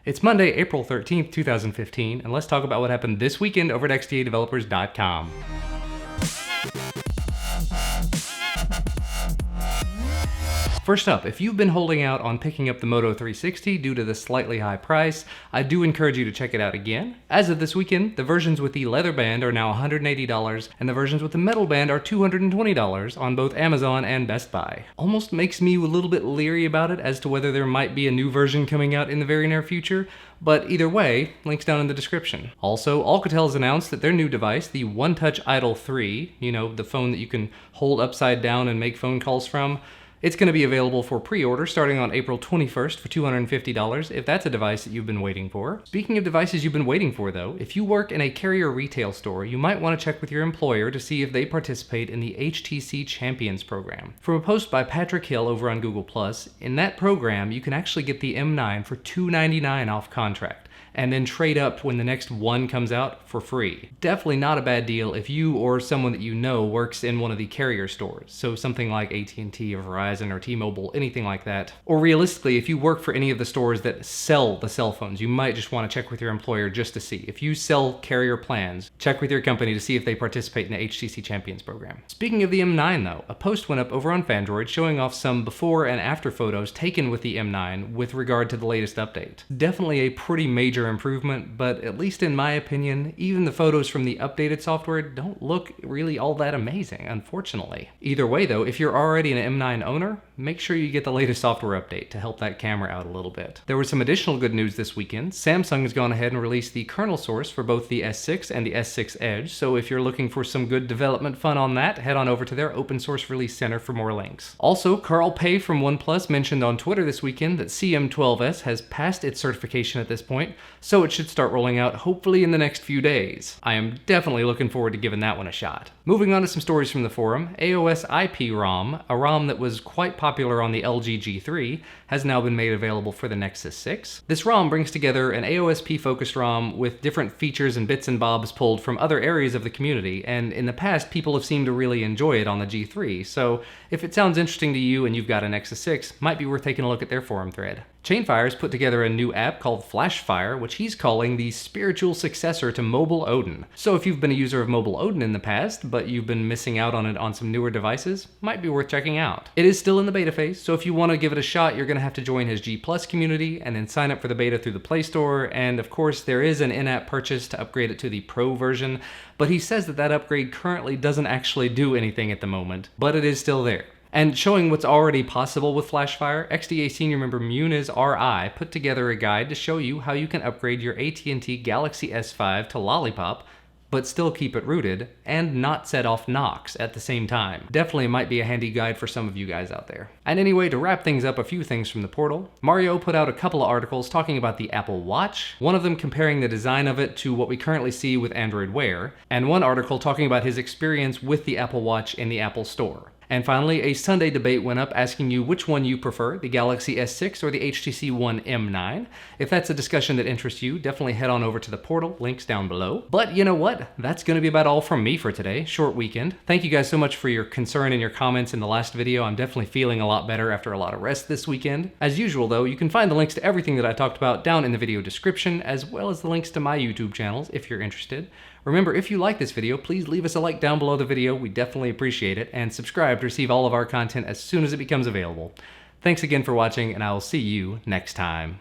It's Monday, April 13th, 2015, and let's talk about what happened this weekend over at xdadevelopers.com. First up, if you've been holding out on picking up the Moto 360 due to the slightly high price, I do encourage you to check it out again. As of this weekend, the versions with the leather band are now $180, and the versions with the metal band are $220 on both Amazon and Best Buy. Almost makes me a little bit leery about it as to whether there might be a new version coming out in the very near future, but either way, links down in the description. Also, Alcatel has announced that their new device, the OneTouch Idol 3, the phone that you can hold upside down and make phone calls from, it's going to be available for pre-order starting on April 21st for $250 if that's a device that you've been waiting for. Speaking of devices you've been waiting for though, if you work in a carrier retail store, you might want to check with your employer to see if they participate in the HTC Champions program. From a post by Patrick Hill over on Google+, in that program you can actually get the M9 for $299 off contract, and then trade up when the next one comes out for free. Definitely not a bad deal if you or someone that you know works in one of the carrier stores, so something like AT&T or Verizon or T-Mobile, anything like that. Or realistically, if you work for any of the stores that sell the cell phones, you might just want to check with your employer just to see. If you sell carrier plans, check with your company to see if they participate in the HTC Champions program. Speaking of the M9 though, a post went up over on Fandroid showing off some before and after photos taken with the M9 with regard to the latest update. Definitely a pretty major improvement, but at least in my opinion, even the photos from the updated software don't look really all that amazing, unfortunately. Either way though, if you're already an M9 owner, make sure you get the latest software update to help that camera out a little bit. There was some additional good news this weekend. Samsung has gone ahead and released the kernel source for both the S6 and the S6 Edge, so if you're looking for some good development fun on that, head on over to their open source release center for more links. Also, Carl Pei from OnePlus mentioned on Twitter this weekend that CM12S has passed its certification at this point, so it should start rolling out hopefully in the next few days. I am definitely looking forward to giving that one a shot. Moving on to some stories from the forum, AOS IP ROM, a ROM that was quite popular on the LG G3, has now been made available for the Nexus 6. This ROM brings together an AOSP focused ROM with different features and bits and bobs pulled from other areas of the community, and in the past people have seemed to really enjoy it on the G3, so if it sounds interesting to you and you've got a Nexus 6, might be worth taking a look at their forum thread. Chainfire has put together a new app called FlashFire, which he's calling the spiritual successor to Mobile Odin. So if you've been a user of Mobile Odin in the past, but you've been missing out on it on some newer devices, might be worth checking out. It is still in the beta phase, so if you want to give it a shot, you're going to have to join his G+ community and then sign up for the beta through the Play Store, and of course there is an in-app purchase to upgrade it to the Pro version, but he says that that upgrade currently doesn't actually do anything at the moment, but it is still there. And showing what's already possible with FlashFire, XDA senior member Muniz RI put together a guide to show you how you can upgrade your AT&T Galaxy S5 to Lollipop, but still keep it rooted, and not set off Knox at the same time. Definitely might be a handy guide for some of you guys out there. And anyway, to wrap things up, a few things from the portal. Mario put out a couple of articles talking about the Apple Watch, one of them comparing the design of it to what we currently see with Android Wear, and one article talking about his experience with the Apple Watch in the Apple Store. And finally, a Sunday debate went up asking you which one you prefer, the Galaxy S6 or the HTC One M9. If that's a discussion that interests you, definitely head on over to the portal, links down below. But you know what? That's going to be about all from me for today. Short weekend. Thank you guys so much for your concern and your comments in the last video. I'm definitely feeling a lot better after a lot of rest this weekend. As usual though, you can find the links to everything that I talked about down in the video description, as well as the links to my YouTube channels if you're interested. Remember, if you like this video, please leave us a like down below the video. We definitely appreciate it, and subscribe to receive all of our content as soon as it becomes available. Thanks again for watching, and I will see you next time.